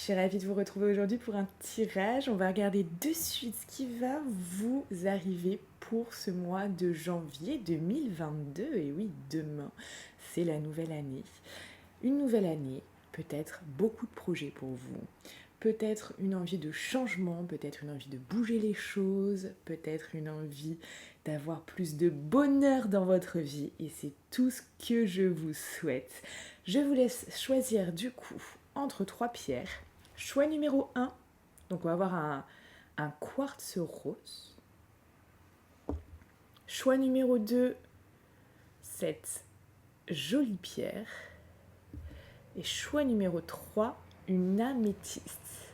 Je suis ravie de vous retrouver aujourd'hui pour un tirage. On va regarder de suite ce qui va vous arriver pour ce mois de janvier 2022. Et oui, demain, c'est la nouvelle année. Une nouvelle année, peut-être beaucoup de projets pour vous. Peut-être une envie de changement, peut-être une envie de bouger les choses, peut-être une envie d'avoir plus de bonheur dans votre vie. Et c'est tout ce que je vous souhaite. Je vous laisse choisir du coup entre 3 pierres. Choix numéro 1, donc on va avoir un quartz rose. Choix numéro 2, cette jolie pierre. Et choix numéro 3, une améthyste.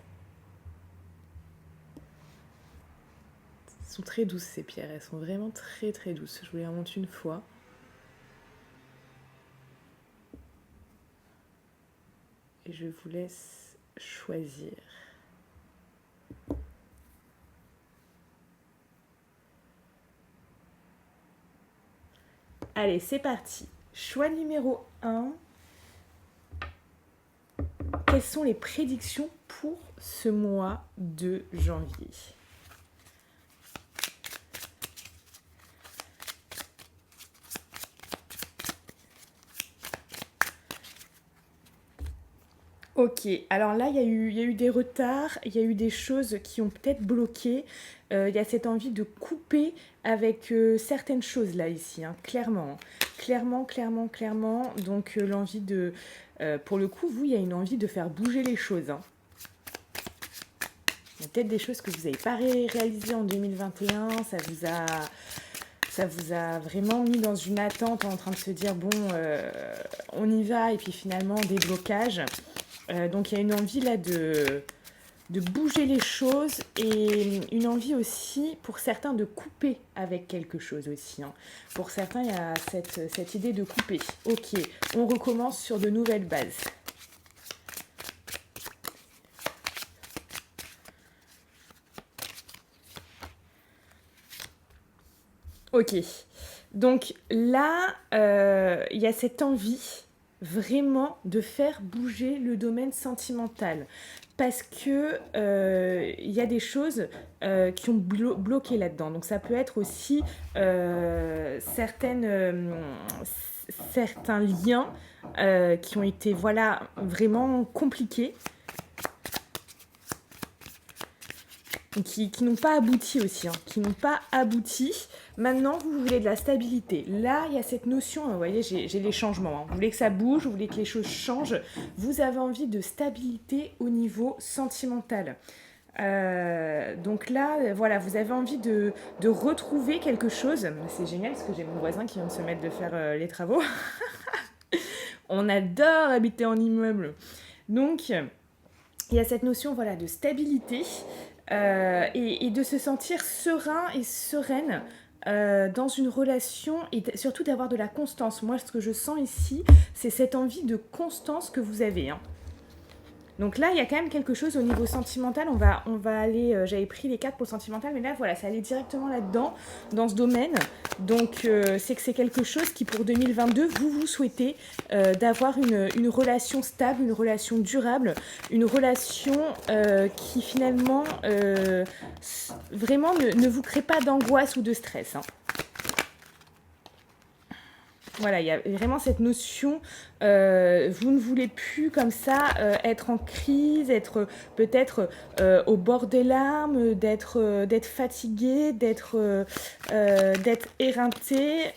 Elles sont très douces ces pierres, elles sont vraiment très très douces. Je vous les remonte une fois. Et je vous laisse choisir. Allez, c'est parti. Choix numéro 1. Quelles sont les prédictions pour ce mois de janvier ? Ok, alors là, il y a eu des retards, il y a eu des choses qui ont peut-être bloqué. Il y a cette envie de couper avec certaines choses là, ici, hein, clairement. Clairement. Donc l'envie de... pour le coup, vous, il y a une envie de faire bouger les choses. Hein. Il y a peut-être des choses que vous n'avez pas réalisées en 2021, ça vous a vraiment mis dans une attente en train de se dire, bon, on y va, et puis finalement, déblocage. Donc il y a une envie là de bouger les choses et une envie aussi pour certains de couper avec quelque chose aussi. Hein. Pour certains, il y a cette idée de couper. Ok, on recommence sur de nouvelles bases. Ok, donc là, il y a cette envie vraiment de faire bouger le domaine sentimental. Parce que il y a des choses qui ont bloqué là-dedans. Donc ça peut être aussi certains liens qui ont été voilà, vraiment compliqués. Qui n'ont pas abouti aussi, hein, qui n'ont pas abouti. Maintenant, vous voulez de la stabilité. Là, il y a cette notion, vous voyez, j'ai les changements. Hein. Vous voulez que ça bouge, vous voulez que les choses changent. Vous avez envie de stabilité au niveau sentimental. Donc là, voilà, vous avez envie de retrouver quelque chose. C'est génial parce que j'ai mon voisin qui vient de se mettre de faire les travaux. On adore habiter en immeuble. Donc, il y a cette notion voilà, de stabilité. Et de se sentir serein et sereine dans une relation et surtout d'avoir de la constance. Moi, ce que je sens ici, c'est cette envie de constance que vous avez. Hein. Donc là, il y a quand même quelque chose au niveau sentimental. On va aller... j'avais pris les 4 pour le sentimental, mais là, voilà, ça allait directement là-dedans, dans ce domaine. Donc, c'est que c'est quelque chose qui, pour 2022, vous souhaitez d'avoir une relation stable, une relation durable, une relation qui, finalement, vraiment ne vous crée pas d'angoisse ou de stress. Hein. Voilà, il y a vraiment cette notion, vous ne voulez plus comme ça être en crise, être peut-être au bord des larmes, d'être fatigué, d'être éreinté.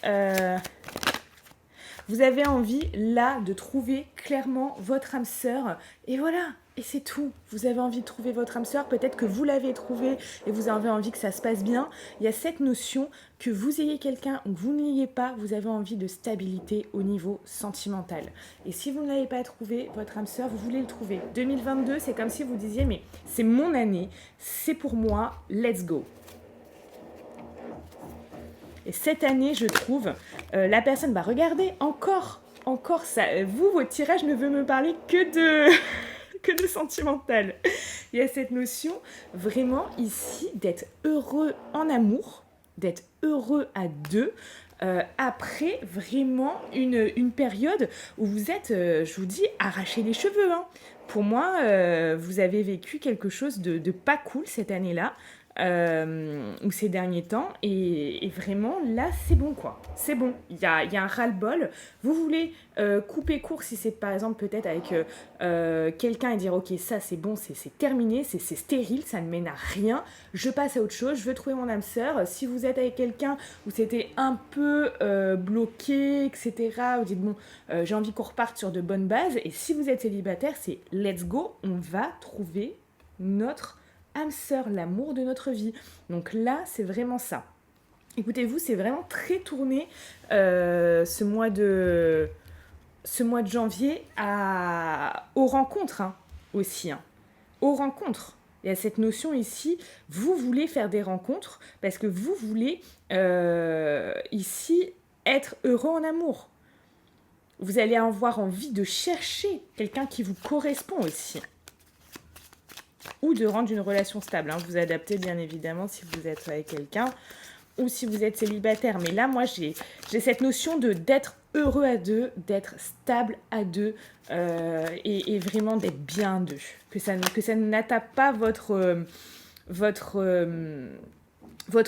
Vous avez envie là de trouver clairement votre âme sœur et voilà. Et c'est tout. Vous avez envie de trouver votre âme sœur. Peut-être que vous l'avez trouvé et vous avez envie que ça se passe bien. Il y a cette notion que vous ayez quelqu'un ou que vous ne l'ayez pas, vous avez envie de stabilité au niveau sentimental. Et si vous ne l'avez pas trouvé, votre âme sœur, vous voulez le trouver. 2022, c'est comme si vous disiez, mais c'est mon année, c'est pour moi, let's go. Et cette année, je trouve, la personne, bah regardez, encore ça. Vous, votre tirage ne veut me parler que de sentimental. Il y a cette notion vraiment ici d'être heureux en amour, d'être heureux à deux, après vraiment une période où vous êtes, je vous dis, arraché les cheveux, hein. Pour moi, vous avez vécu quelque chose de pas cool cette année-là, ou ces derniers temps, et vraiment, là, c'est bon, quoi. C'est bon, il y a un ras-le-bol. Vous voulez couper court si c'est, par exemple, peut-être avec quelqu'un et dire, ok, ça, c'est bon, c'est terminé, c'est stérile, ça ne mène à rien, je passe à autre chose, je veux trouver mon âme sœur. Si vous êtes avec quelqu'un où c'était un peu bloqué, etc., vous dites, bon, j'ai envie qu'on reparte sur de bonnes bases, et si vous êtes célibataire, c'est let's go, on va trouver notre âme sœur, l'amour de notre vie. Donc là, c'est vraiment ça. Écoutez-vous, c'est vraiment très tourné ce mois de janvier aux rencontres, hein, aussi. Hein. Aux rencontres. Il y a cette notion ici, vous voulez faire des rencontres parce que vous voulez ici être heureux en amour. Vous allez avoir envie de chercher quelqu'un qui vous correspond aussi. Ou de rendre une relation stable. Hein. Vous adaptez bien évidemment si vous êtes avec quelqu'un ou si vous êtes célibataire. Mais là, moi, j'ai cette notion d'être heureux à deux, d'être stable à deux et vraiment d'être bien à deux. Que ça n'attaque pas votre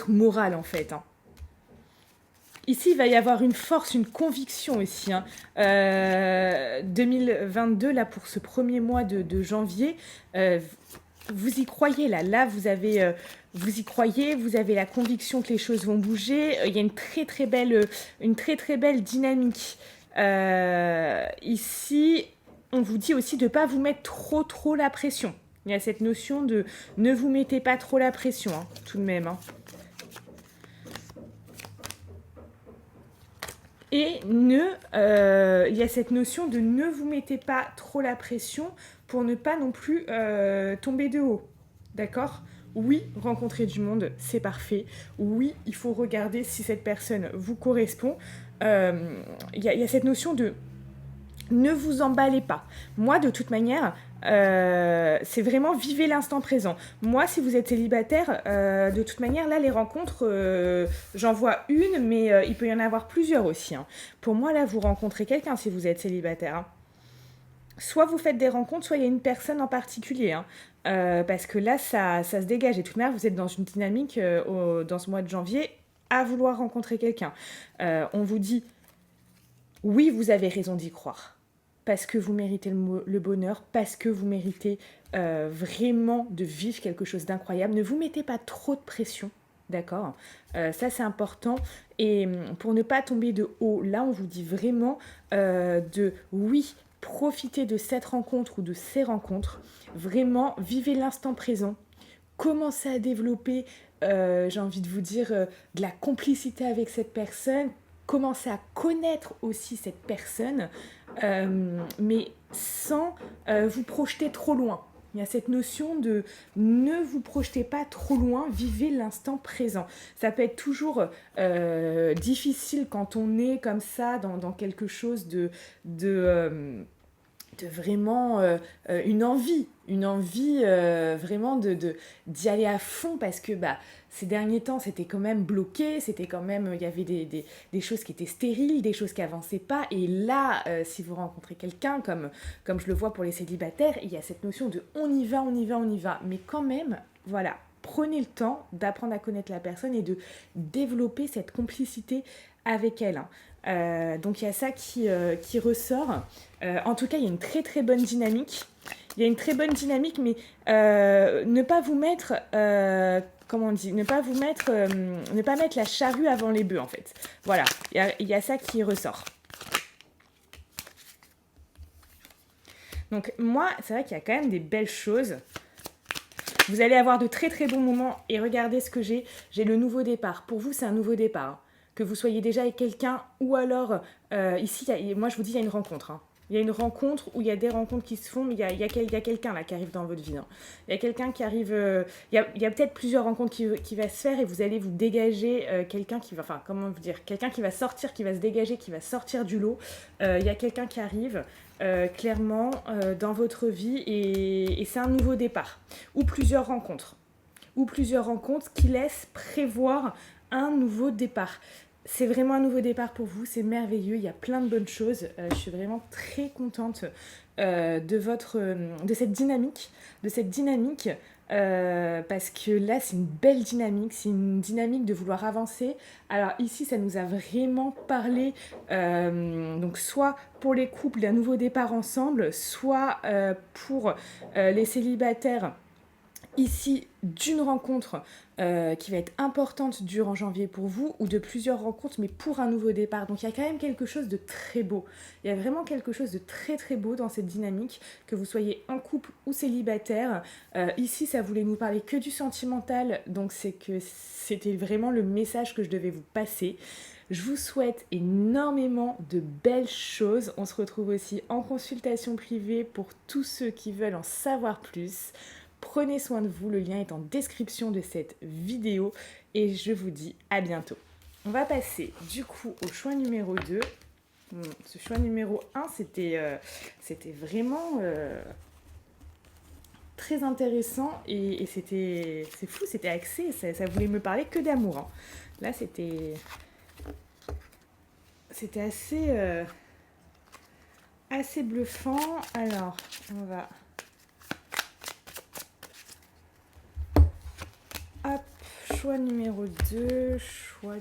morale, en fait. Hein. Ici, il va y avoir une force, une conviction aussi. Hein. 2022, là, pour ce premier mois de janvier, vous y croyez, là. Là, vous y croyez, vous avez la conviction que les choses vont bouger. Il y a une très, très belle dynamique. Ici, on vous dit aussi de ne pas vous mettre trop la pression. Il y a cette notion de ne vous mettez pas trop la pression, hein, tout de même. Hein. Et il y a cette notion de ne vous mettez pas trop la pression pour ne pas non plus tomber de haut. D'accord ? Oui, rencontrer du monde, c'est parfait. Oui, il faut regarder si cette personne vous correspond. Il y a cette notion de ne vous emballez pas. Moi, de toute manière, c'est vraiment vivez l'instant présent. Moi, si vous êtes célibataire, de toute manière, là, les rencontres, j'en vois une, mais il peut y en avoir plusieurs aussi. Hein. Pour moi, là, vous rencontrez quelqu'un si vous êtes célibataire. Hein. Soit vous faites des rencontres, soit il y a une personne en particulier. Hein. Parce que là, ça se dégage. Et de toute manière, vous êtes dans une dynamique, dans ce mois de janvier, à vouloir rencontrer quelqu'un. On vous dit, oui, vous avez raison d'y croire. Parce que vous méritez le bonheur, parce que vous méritez vraiment de vivre quelque chose d'incroyable. Ne vous mettez pas trop de pression, d'accord ? Ça, c'est important. Et pour ne pas tomber de haut, là, on vous dit vraiment oui, profitez de cette rencontre ou de ces rencontres. Vraiment, vivez l'instant présent. Commencez à développer, j'ai envie de vous dire, de la complicité avec cette personne. Commencez à connaître aussi cette personne, mais sans vous projeter trop loin. Il y a cette notion de ne vous projetez pas trop loin, vivez l'instant présent. Ça peut être toujours difficile quand on est comme ça dans quelque chose de vraiment une envie vraiment d'y aller à fond parce que ces derniers temps c'était quand même bloqué, c'était quand même, il y avait des choses qui étaient stériles, des choses qui avançaient pas, et là si vous rencontrez quelqu'un comme je le vois pour les célibataires, il y a cette notion de on y va, mais quand même, voilà, prenez le temps d'apprendre à connaître la personne et de développer cette complicité avec elle. Hein. Donc il y a ça qui ressort. En tout cas, il y a une très très bonne dynamique. Il y a une très bonne dynamique, mais ne pas vous mettre, ne pas mettre la charrue avant les bœufs en fait. Voilà, il y a ça qui ressort. Donc moi, c'est vrai qu'il y a quand même des belles choses. Vous allez avoir de très très bons moments et regardez ce que j'ai. J'ai le nouveau départ. Pour vous, c'est un nouveau départ. Que vous soyez déjà avec quelqu'un ou alors, ici, moi je vous dis, il y a une rencontre. Hein. Il y a une rencontre où il y a des rencontres qui se font, mais il y a quelqu'un là qui arrive dans votre vie. Hein. Il y a quelqu'un qui arrive, il y a peut-être plusieurs rencontres qui va se faire et vous allez vous dégager quelqu'un qui va, enfin comment vous dire, quelqu'un qui va sortir, qui va se dégager, qui va sortir du lot. Il y a quelqu'un qui arrive clairement dans votre vie et c'est un nouveau départ. Ou plusieurs rencontres qui laissent prévoir un nouveau départ. c'est vraiment un nouveau départ pour vous, c'est merveilleux, il y a plein de bonnes choses. Je suis vraiment très contente de cette dynamique, parce que là, c'est une belle dynamique, c'est une dynamique de vouloir avancer. Alors ici, ça nous a vraiment parlé, donc soit pour les couples d'un nouveau départ ensemble, soit pour les célibataires. Ici, d'une rencontre qui va être importante durant janvier pour vous, ou de plusieurs rencontres, mais pour un nouveau départ. Donc il y a quand même quelque chose de très beau. Il y a vraiment quelque chose de très très beau dans cette dynamique, que vous soyez en couple ou célibataire. Ici, ça voulait nous parler que du sentimental, donc c'est que c'était vraiment le message que je devais vous passer. Je vous souhaite énormément de belles choses. On se retrouve aussi en consultation privée pour tous ceux qui veulent en savoir plus. Prenez soin de vous, le lien est en description de cette vidéo et je vous dis à bientôt. On va passer du coup au choix numéro 2. Ce choix numéro 1, c'était vraiment très intéressant et c'est fou, c'était axé, ça voulait me parler que d'amour. Hein. Là, c'était assez bluffant. Alors, on va... Hop, choix numéro 2, on va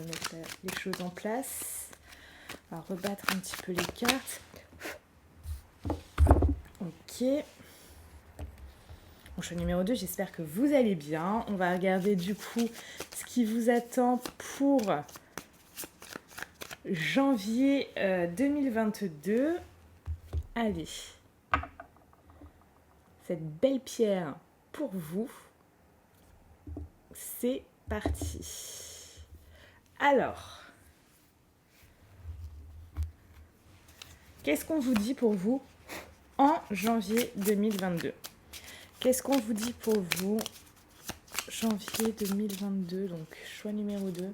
mettre les choses en place. On va rebattre un petit peu les cartes. Ok. Bon, choix numéro 2, j'espère que vous allez bien. On va regarder du coup ce qui vous attend pour janvier 2022. Allez. Cette belle pierre pour vous. C'est parti. Alors, qu'est-ce qu'on vous dit pour vous en janvier 2022 ? Qu'est-ce qu'on vous dit pour vous janvier 2022 ? Donc, choix numéro 2.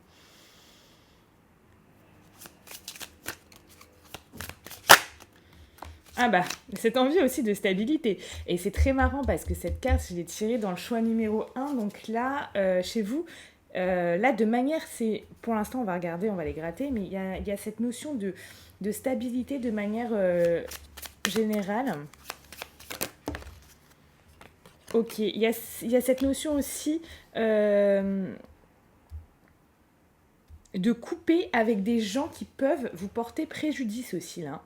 Ah bah, cette envie aussi de stabilité. Et c'est très marrant parce que cette carte, je l'ai tirée dans le choix numéro 1. Donc là, chez vous, là, de manière, c'est... Pour l'instant, on va regarder, on va les gratter, mais il y a cette notion de stabilité de manière générale. Ok, il y a cette notion aussi de couper avec des gens qui peuvent vous porter préjudice aussi, là.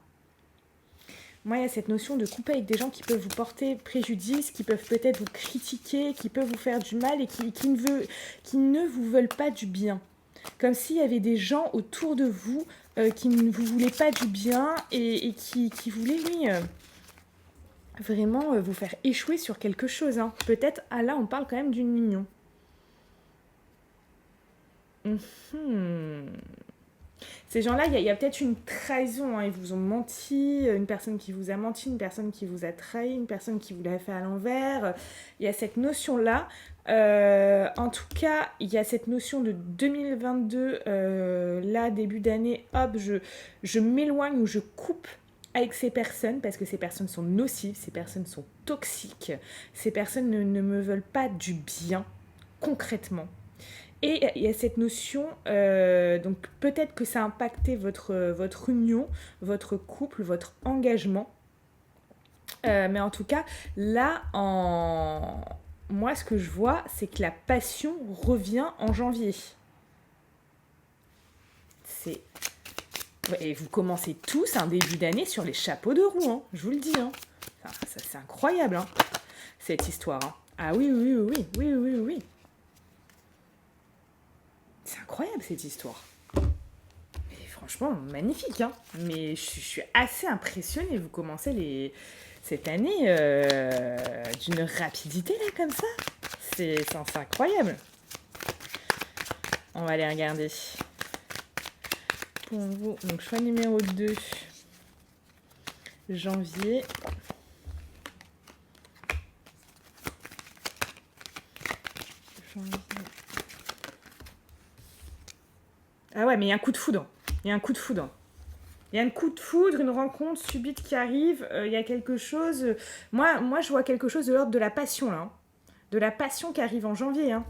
Moi, il y a cette notion de couper avec des gens qui peuvent vous porter préjudice, qui peuvent peut-être vous critiquer, qui peuvent vous faire du mal et qui ne vous veulent pas du bien. Comme s'il y avait des gens autour de vous qui ne vous voulaient pas du bien et qui voulaient, vraiment vous faire échouer sur quelque chose. Hein. Peut-être, là, on parle quand même d'une union. Ces gens-là, il y a peut-être une trahison, hein. Ils vous ont menti, une personne qui vous a menti, une personne qui vous a trahi, une personne qui vous l'a fait à l'envers. Il y a cette notion-là. En tout cas, il y a cette notion de 2022, là, début d'année, hop, je m'éloigne ou je coupe avec ces personnes parce que ces personnes sont nocives, ces personnes sont toxiques, ces personnes ne me veulent pas du bien, concrètement. Et il y a cette notion, donc peut-être que ça a impacté votre union, votre couple, votre engagement. Mais en tout cas, là, moi, ce que je vois, c'est que la passion revient en janvier. Et vous commencez tous un début d'année sur les chapeaux de roue, hein, je vous le dis. Hein. Ça, c'est incroyable, hein, cette histoire. Hein. Ah oui. C'est incroyable cette histoire. Et franchement, magnifique. Hein. Mais je suis assez impressionnée. Vous commencez cette année d'une rapidité là comme ça. C'est incroyable. On va aller regarder. Pour vous, donc choix numéro 2, janvier. Ah ouais, mais il y a un coup de foudre. Il y a un coup de foudre, une rencontre subite qui arrive. Il y a quelque chose... Moi, je vois quelque chose de l'ordre de la passion, là. Hein. De la passion qui arrive en janvier, hein.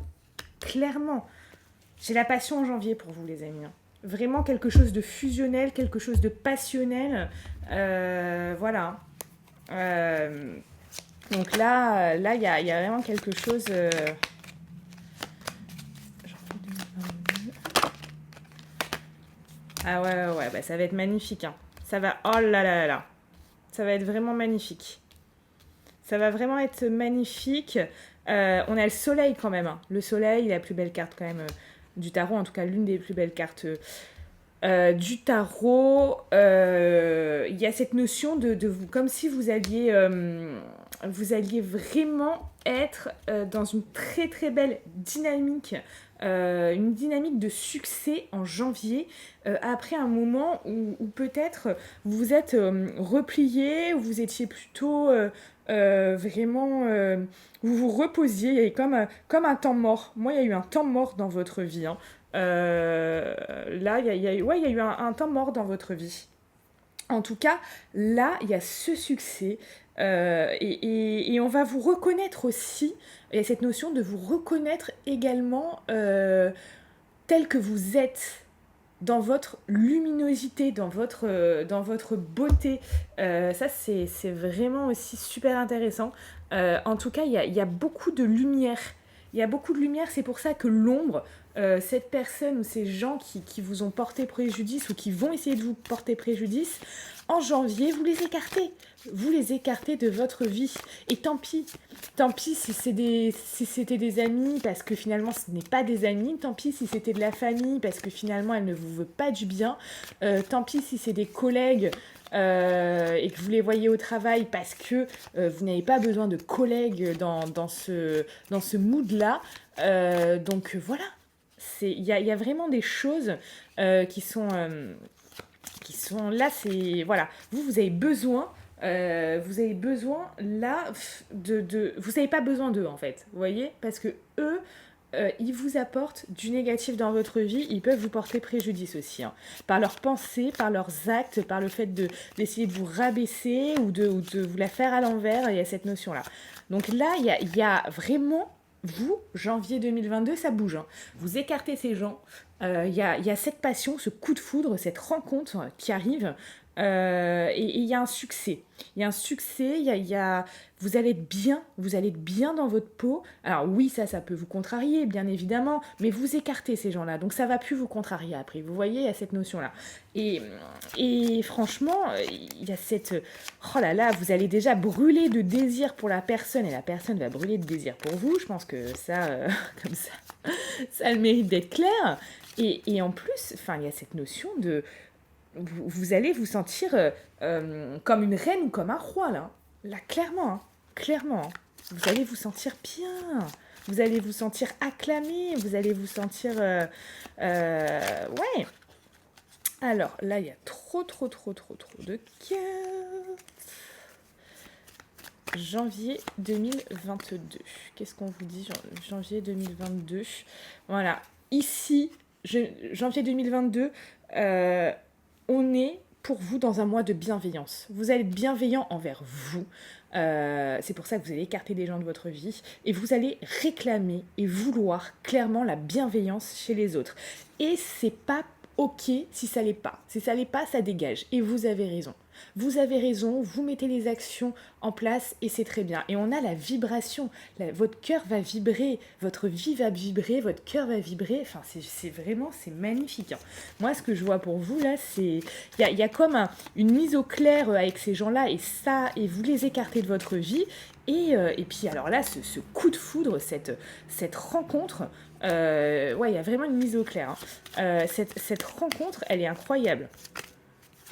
Clairement. J'ai la passion en janvier pour vous, les amis. Vraiment quelque chose de fusionnel, quelque chose de passionnel. Voilà. Donc là, il y a vraiment quelque chose... Ah ouais, bah ça va être magnifique. Hein. Ça va... Oh là là là là. Ça va être vraiment magnifique. Ça va vraiment être magnifique. On a le soleil quand même. Hein. Le soleil, la plus belle carte quand même du tarot. En tout cas, l'une des plus belles cartes du tarot. Il y a cette notion de vous, comme si vous alliez vraiment être dans une très très belle dynamique. Une dynamique de succès en janvier, après un moment où peut-être vous vous êtes replié, où vous étiez plutôt vraiment... vous vous reposiez, il y avait comme un temps mort. Moi, il y a eu un temps mort dans votre vie. Hein. Là, il y a eu un temps mort dans votre vie. En tout cas, là, il y a ce succès et on va vous reconnaître aussi. Il y a cette notion de vous reconnaître également tel que vous êtes dans votre luminosité, dans votre beauté. Ça, c'est vraiment aussi super intéressant. En tout cas, il y a beaucoup de lumière. Il y a beaucoup de lumière, c'est pour ça que l'ombre, cette personne ou ces gens qui vous ont porté préjudice ou qui vont essayer de vous porter préjudice, en janvier, vous les écartez. Vous les écartez de votre vie. Et tant pis si c'était des amis, parce que finalement ce n'est pas des amis. Tant pis si c'était de la famille, parce que finalement elle ne vous veut pas du bien. Tant pis si c'est des collègues et que vous les voyez au travail, parce que vous n'avez pas besoin de collègues dans ce mood-là. Donc voilà, il y a vraiment des choses qui sont là. C'est voilà, vous avez besoin. Vous avez besoin là vous n'avez pas besoin d'eux en fait, vous voyez, parce que eux ils vous apportent du négatif dans votre vie, ils peuvent vous porter préjudice aussi, hein, par leurs pensées, par leurs actes, par le fait d'essayer de vous rabaisser ou de vous la faire à l'envers. Il y a cette notion là. Donc là il y a vraiment vous, janvier 2022, ça bouge. Hein. Vous écartez ces gens. Il y a cette passion, ce coup de foudre, cette rencontre qui arrive. Et il y a un succès. Il y a un succès, vous allez être bien dans votre peau. Alors oui, ça peut vous contrarier, bien évidemment, mais vous écartez ces gens-là, donc ça va plus vous contrarier après. Vous voyez, il y a cette notion-là. Et franchement, il y a cette... Oh là là, vous allez déjà brûler de désir pour la personne, et la personne va brûler de désir pour vous. Je pense que ça, comme ça a le mérite d'être clair. Et en plus, il y a cette notion de... Vous allez vous sentir comme une reine ou comme un roi, là. Là, clairement, hein. Clairement. Hein. Vous allez vous sentir bien. Vous allez vous sentir acclamé. Vous allez vous sentir... ouais. Alors, là, il y a trop de cartes. Janvier 2022. Qu'est-ce qu'on vous dit, janvier 2022? Voilà. Ici, janvier 2022... on est pour vous dans un mois de bienveillance. Vous allez être bienveillant envers vous. C'est pour ça que vous allez écarter des gens de votre vie. Et vous allez réclamer et vouloir clairement la bienveillance chez les autres. Et c'est pas ok si ça l'est pas. Si ça l'est pas, ça dégage. Et vous avez raison. Vous avez raison, vous mettez les actions en place et c'est très bien. Et on a la vibration, votre cœur va vibrer, votre vie va vibrer, votre cœur va vibrer. Enfin, c'est magnifique. Hein. Moi, ce que je vois pour vous, là, c'est... Il y a comme une mise au clair avec ces gens-là et vous les écartez de votre vie. Et puis, alors là, ce coup de foudre, cette rencontre... ouais, il y a vraiment une mise au clair. Hein. Cette rencontre, elle est incroyable.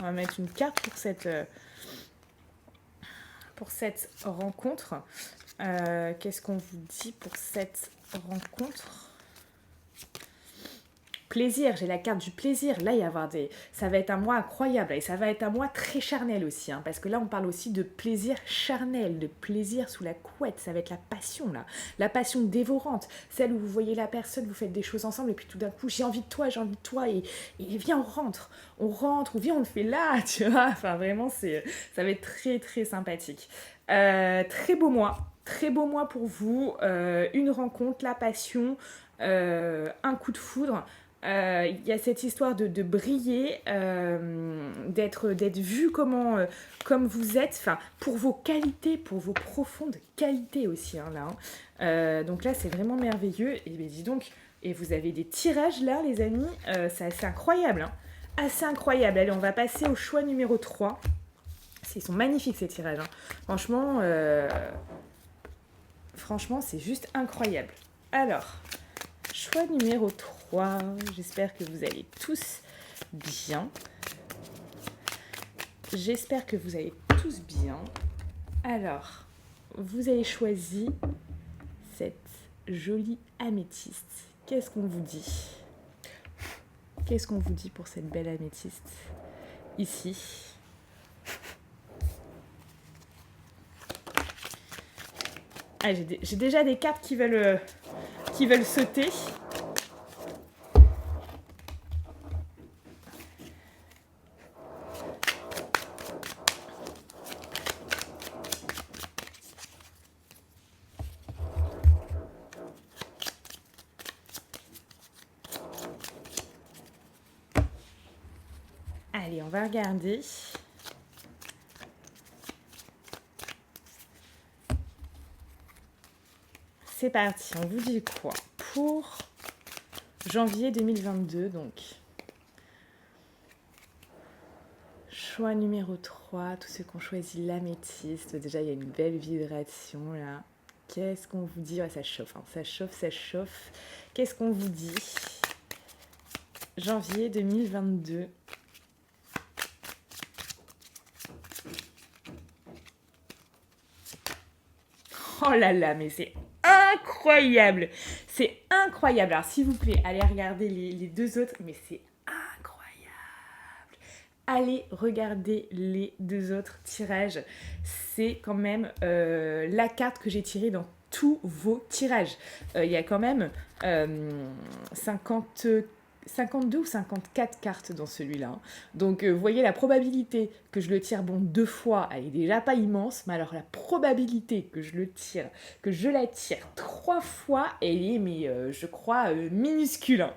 On va mettre une carte pour cette rencontre. Qu'est-ce qu'on vous dit pour cette rencontre ? Plaisir, j'ai la carte du plaisir. Là, ça va être un mois incroyable et ça va être un mois très charnel aussi, hein, parce que là, on parle aussi de plaisir charnel, de plaisir sous la couette. Ça va être la passion, là. La passion dévorante. Celle où vous voyez la personne, vous faites des choses ensemble et puis tout d'un coup, j'ai envie de toi et viens, on rentre ou viens, on le fait là, tu vois. Enfin, vraiment, ça va être très, très sympathique. très beau mois pour vous, une rencontre, la passion, un coup de foudre. Il y a cette histoire de briller, d'être vu comme vous êtes, enfin, pour vos qualités, pour vos profondes qualités aussi, hein, là. Hein. Donc là, c'est vraiment merveilleux. Et bien, dis donc, et vous avez des tirages là, les amis, c'est assez incroyable. Hein. Assez incroyable. Allez, on va passer au choix numéro 3. Ils sont magnifiques ces tirages. Hein. Franchement, c'est juste incroyable. Alors, choix numéro 3. J'espère que vous allez tous bien. J'espère que vous allez tous bien. Alors, vous avez choisi cette jolie améthyste. Qu'est-ce qu'on vous dit? Qu'est-ce qu'on vous dit pour cette belle améthyste? Ici. Ah, j'ai déjà des cartes qui veulent sauter. Allez, on va regarder. C'est parti, on vous dit quoi pour janvier 2022, donc. Choix numéro 3, tous ceux qui ont choisi l'améthyste. Déjà, il y a une belle vibration là. Qu'est-ce qu'on vous dit? Ouais, ça chauffe, hein. Ça chauffe, ça chauffe. Qu'est-ce qu'on vous dit? Janvier 2022. Oh là là, mais c'est incroyable! C'est incroyable! Alors, s'il vous plaît, allez regarder les deux autres, mais c'est incroyable! Allez regarder les deux autres tirages. C'est quand même la carte que j'ai tirée dans tous vos tirages. Il y a quand même 52 ou 54 cartes dans celui-là. Donc, vous voyez, la probabilité que je le tire 2 fois, elle est déjà pas immense, mais alors la probabilité que je la tire 3 fois, elle est, je crois, minuscule. Hein.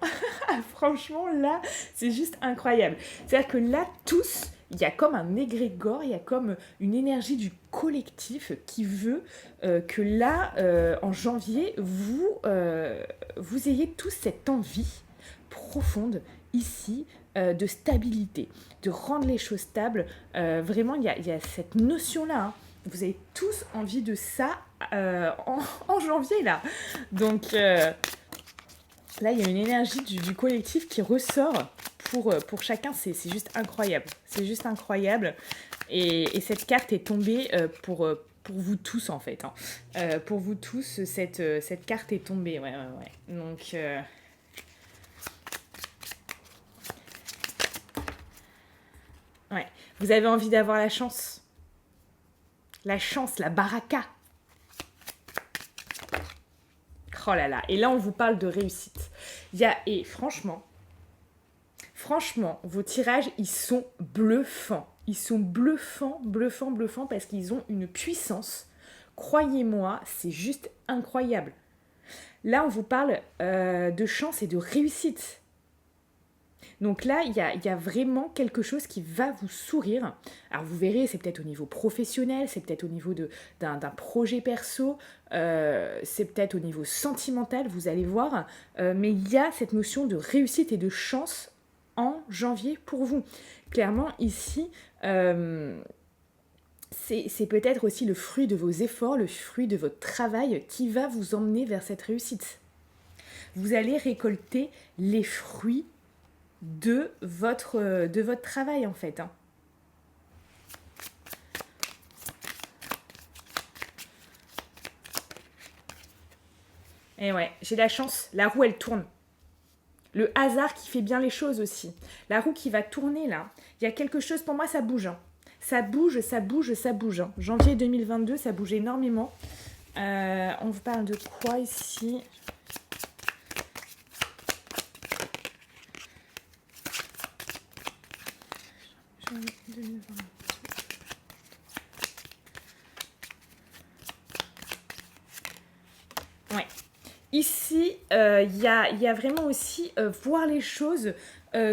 Franchement, là, c'est juste incroyable. C'est-à-dire que là, tous, il y a comme un égrégore, il y a comme une énergie du collectif qui veut que là, en janvier, vous ayez tous cette envie profonde ici de stabilité, de rendre les choses stables. Vraiment, il y a cette notion-là. Hein. Vous avez tous envie de ça en janvier, là. Donc, là, il y a une énergie du collectif qui ressort pour chacun. C'est juste incroyable. C'est juste incroyable. Et cette carte est tombée pour vous tous, en fait. Hein. Pour vous tous, cette carte est tombée. Ouais. Donc... Ouais. Vous avez envie d'avoir la chance. La chance, la baraka. Oh là là. Et là, on vous parle de réussite. Et franchement, vos tirages, ils sont bluffants. Ils sont bluffants parce qu'ils ont une puissance. Croyez-moi, c'est juste incroyable. Là, on vous parle de chance et de réussite. Donc là, il y a vraiment quelque chose qui va vous sourire. Alors vous verrez, c'est peut-être au niveau professionnel, c'est peut-être au niveau d'un projet perso, c'est peut-être au niveau sentimental, vous allez voir. Mais il y a cette notion de réussite et de chance en janvier pour vous. Clairement, ici, c'est peut-être aussi le fruit de vos efforts, le fruit de votre travail qui va vous emmener vers cette réussite. Vous allez récolter les fruits de votre travail, en fait. Hein. Et ouais, j'ai la chance. La roue, elle tourne. Le hasard qui fait bien les choses aussi. La roue qui va tourner, là. Il y a quelque chose, pour moi, ça bouge. Hein. Ça bouge. Hein. Janvier 2022, ça bouge énormément. On vous parle de quoi ici ? Ouais. Ici, y a vraiment aussi voir les choses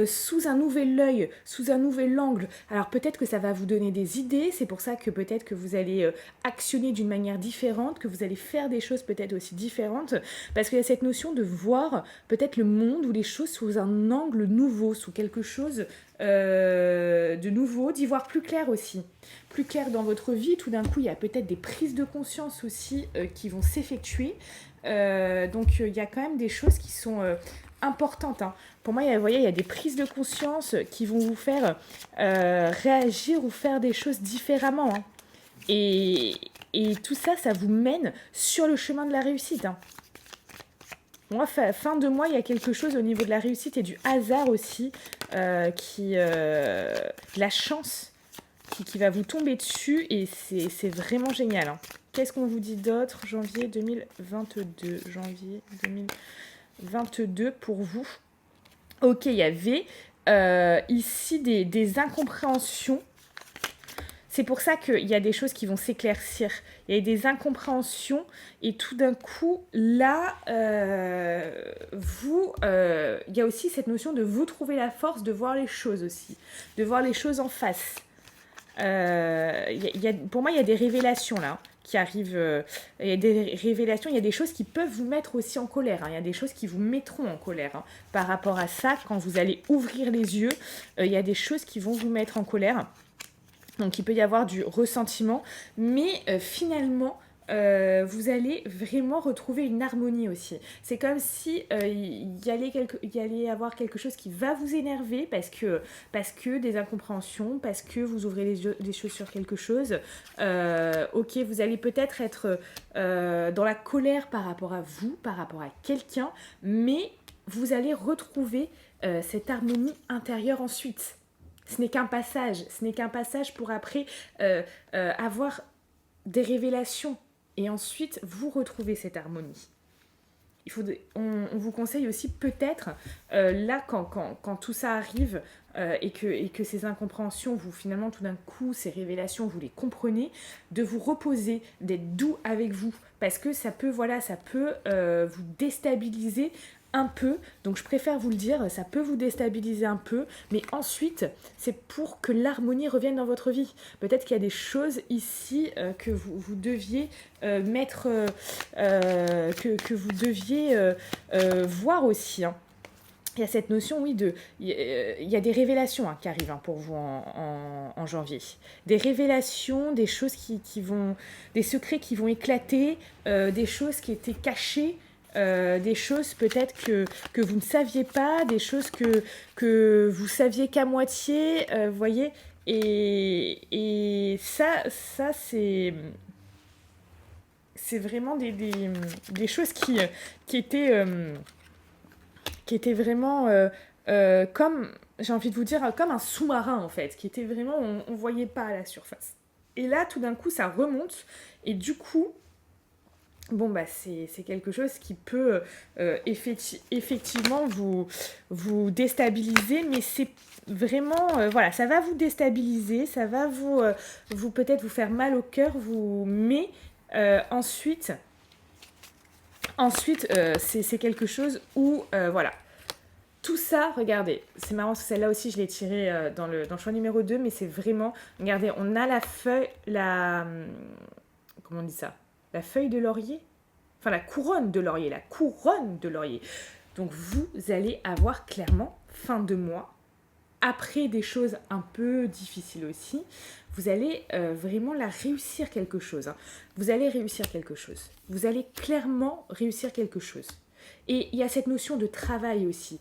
sous un nouvel œil, sous un nouvel angle. Alors peut-être que ça va vous donner des idées, c'est pour ça que peut-être que vous allez actionner d'une manière différente, que vous allez faire des choses peut-être aussi différentes, parce qu'il y a cette notion de voir peut-être le monde ou les choses sous un angle nouveau, sous quelque chose de nouveau, d'y voir plus clair aussi. Plus clair dans votre vie, tout d'un coup il y a peut-être des prises de conscience aussi qui vont s'effectuer. Donc il y a quand même des choses qui sont importantes, hein. Pour moi, vous voyez, il y a des prises de conscience qui vont vous faire réagir ou faire des choses différemment, hein. Et, et tout ça, ça vous mène sur le chemin de la réussite, hein. Moi, fin de mois, il y a quelque chose au niveau de la réussite et du hasard aussi, la chance qui va vous tomber dessus et c'est vraiment génial, hein. Qu'est-ce qu'on vous dit d'autre? Janvier 2022. Janvier 2022 pour vous. Ok, il y avait ici des incompréhensions. C'est pour ça qu'il y a des choses qui vont s'éclaircir. Il y a des incompréhensions et tout d'un coup, là, il y a aussi cette notion de vous trouver la force de voir les choses aussi, de voir les choses en face. Pour moi, il y a des révélations là qui arrivent. Il y a des révélations, il y a des choses qui peuvent vous mettre aussi en colère, hein. Il y a des choses qui vous mettront en colère, hein. Par rapport à ça, quand vous allez ouvrir les yeux, il y a des choses qui vont vous mettre en colère. Donc il peut y avoir du ressentiment, mais finalement, vous allez vraiment retrouver une harmonie aussi. C'est comme si il y allait avoir quelque chose qui va vous énerver parce que des incompréhensions, parce que vous ouvrez les choses sur quelque chose. Ok, vous allez peut-être être dans la colère par rapport à vous, par rapport à quelqu'un, mais vous allez retrouver cette harmonie intérieure ensuite. Ce n'est qu'un passage pour après avoir des révélations et ensuite vous retrouver cette harmonie. On vous conseille aussi peut-être, là quand tout ça arrive et que ces incompréhensions, vous finalement tout d'un coup, ces révélations, vous les comprenez, de vous reposer, d'être doux avec vous, parce que ça peut vous déstabiliser un peu, donc je préfère vous le dire, ça peut vous déstabiliser un peu, mais ensuite, c'est pour que l'harmonie revienne dans votre vie. Peut-être qu'il y a des choses ici que vous deviez que vous deviez voir aussi, hein. Il y a cette notion, oui, il y a des révélations qui arrivent pour vous en janvier. Des révélations, des choses des secrets qui vont éclater, des choses qui étaient cachées, des choses peut-être que vous ne saviez pas, des choses que vous saviez qu'à moitié, vous voyez. Et ça c'est vraiment des choses qui étaient vraiment comme, j'ai envie de vous dire, comme un sous-marin en fait, qui était vraiment, on ne voyait pas à la surface. Et là, tout d'un coup, ça remonte, et du coup, bon, bah, c'est quelque chose qui peut effectivement vous déstabiliser, mais c'est vraiment, voilà, ça va vous déstabiliser, ça va vous peut-être vous faire mal au cœur, mais ensuite, c'est quelque chose où, voilà. Tout ça, regardez, c'est marrant, celle-là aussi, je l'ai tirée dans le choix numéro 2, mais c'est vraiment, regardez, on a la feuille, comment on dit ça? La feuille de laurier? Enfin, la couronne de laurier, la couronne de laurier. Donc, vous allez avoir clairement, fin de mois, après des choses un peu difficiles aussi, vous allez vraiment réussir quelque chose, hein. Vous allez réussir quelque chose. Vous allez clairement réussir quelque chose. Et il y a cette notion de travail aussi.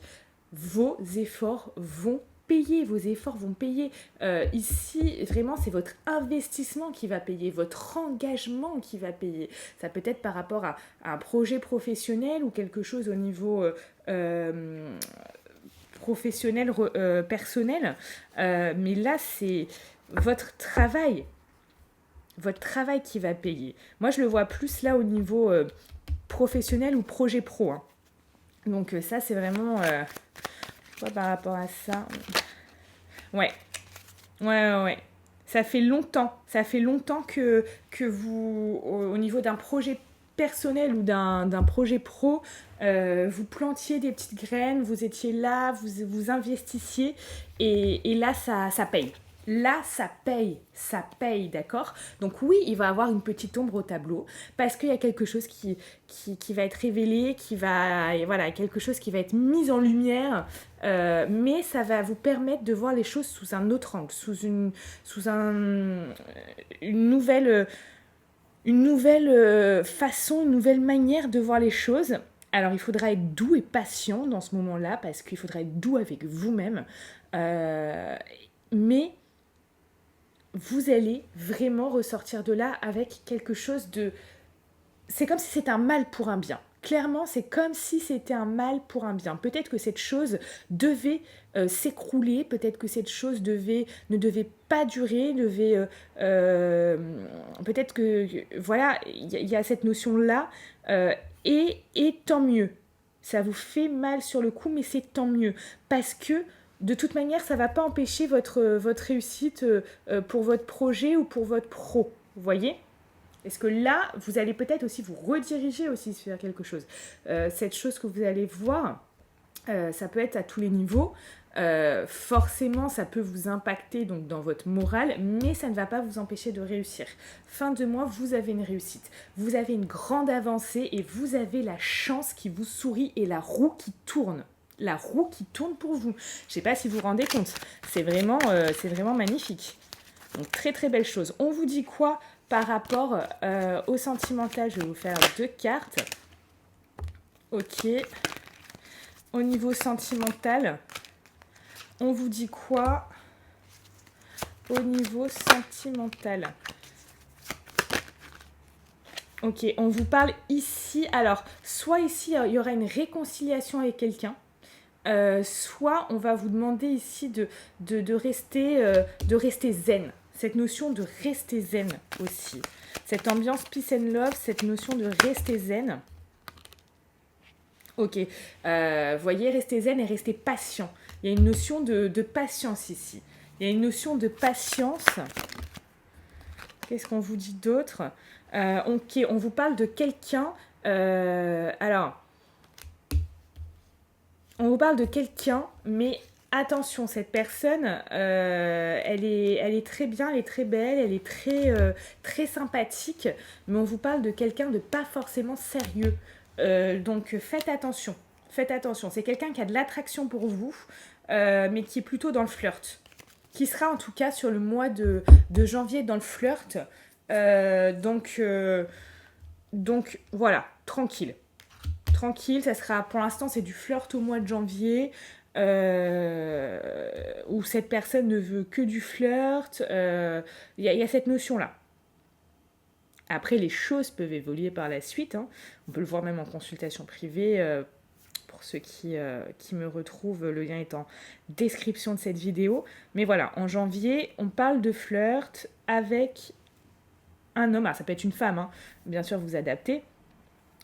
Vos efforts vont payer, vos efforts vont payer. Ici, vraiment, c'est votre investissement qui va payer, votre engagement qui va payer. Ça peut être par rapport à un projet professionnel ou quelque chose au niveau professionnel, personnel. Mais là, c'est votre travail qui va payer. Moi, je le vois plus là au niveau professionnel ou projet pro, hein. Donc ça, c'est vraiment... par rapport à ça... Ouais. Ça fait longtemps que vous, au niveau d'un projet personnel ou d'un projet pro, vous plantiez des petites graines, vous étiez là, vous investissiez, et là, ça paye. Là, ça paye, d'accord? Donc oui, il va avoir une petite ombre au tableau, parce qu'il y a quelque chose qui va être révélé, voilà, quelque chose qui va être mis en lumière, mais ça va vous permettre de voir les choses sous un autre angle, une nouvelle façon, une nouvelle manière de voir les choses. Alors, il faudra être doux et patient dans ce moment-là, parce qu'il faudra être doux avec vous-même. Mais vous allez vraiment ressortir de là avec quelque chose de... C'est comme si c'était un mal pour un bien. Clairement, c'est comme si c'était un mal pour un bien. Peut-être que cette chose devait s'écrouler, peut-être que cette chose ne devait pas durer, peut-être que... Voilà, il y a cette notion-là, et tant mieux. Ça vous fait mal sur le coup, mais c'est tant mieux. Parce que de toute manière, ça ne va pas empêcher votre réussite pour votre projet ou pour votre pro. Vous voyez ? Parce que là, vous allez peut-être aussi vous rediriger aussi vers quelque chose. Cette chose que vous allez voir, ça peut être à tous les niveaux. Forcément, ça peut vous impacter donc dans votre morale, mais ça ne va pas vous empêcher de réussir. Fin de mois, vous avez une réussite. Vous avez une grande avancée et vous avez la chance qui vous sourit et la roue qui tourne. La roue qui tourne pour vous. Je ne sais pas si vous vous rendez compte. C'est vraiment magnifique. Donc très très belle chose. On vous dit quoi par rapport au sentimental? Je vais vous faire 2 cartes. Ok. Au niveau sentimental, on vous dit quoi au niveau sentimental? Ok, on vous parle ici. Alors, soit ici, il y aura une réconciliation avec quelqu'un. Soit on va vous demander ici de rester zen. Cette notion de rester zen aussi. Cette ambiance peace and love, cette notion de rester zen. Ok, voyez, rester zen et rester patient. Il y a une notion de patience ici. Il y a une notion de patience. Qu'est-ce qu'on vous dit d'autre? Ok, on vous parle de quelqu'un. Alors... On vous parle de quelqu'un, mais attention, cette personne, elle est très bien, elle est très belle, elle est très sympathique, mais on vous parle de quelqu'un de pas forcément sérieux. Donc faites attention, c'est quelqu'un qui a de l'attraction pour vous, mais qui est plutôt dans le flirt. Qui sera en tout cas sur le mois de janvier dans le flirt. Donc voilà, tranquille. Tranquille, ça sera, pour l'instant, c'est du flirt au mois de janvier, où cette personne ne veut que du flirt. Il y a cette notion-là. Après, les choses peuvent évoluer par la suite. Hein. On peut le voir même en consultation privée. Pour ceux qui me retrouvent, le lien est en description de cette vidéo. Mais voilà, en janvier, on parle de flirt avec un homme. Alors, ça peut être une femme, hein. Bien sûr, vous adaptez.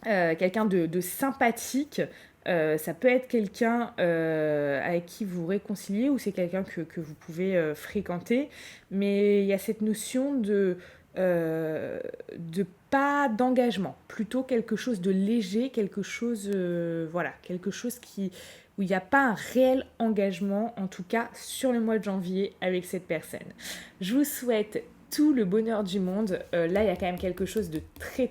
Quelqu'un de sympathique, ça peut être quelqu'un avec qui vous réconciliez ou c'est quelqu'un que vous pouvez fréquenter, mais il y a cette notion de pas d'engagement, plutôt quelque chose de léger, quelque chose où il n'y a pas un réel engagement, en tout cas sur le mois de janvier avec cette personne. Je vous souhaite tout le bonheur du monde. Là, il y a quand même quelque chose de très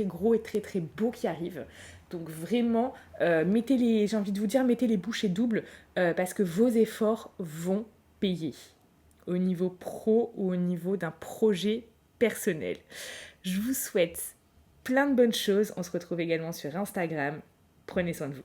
gros et très beau qui arrive. Donc vraiment, j'ai envie de vous dire, mettez les bouchées doubles parce que vos efforts vont payer au niveau pro ou au niveau d'un projet personnel. Je vous souhaite plein de bonnes choses. On se retrouve également sur Instagram. Prenez soin de vous.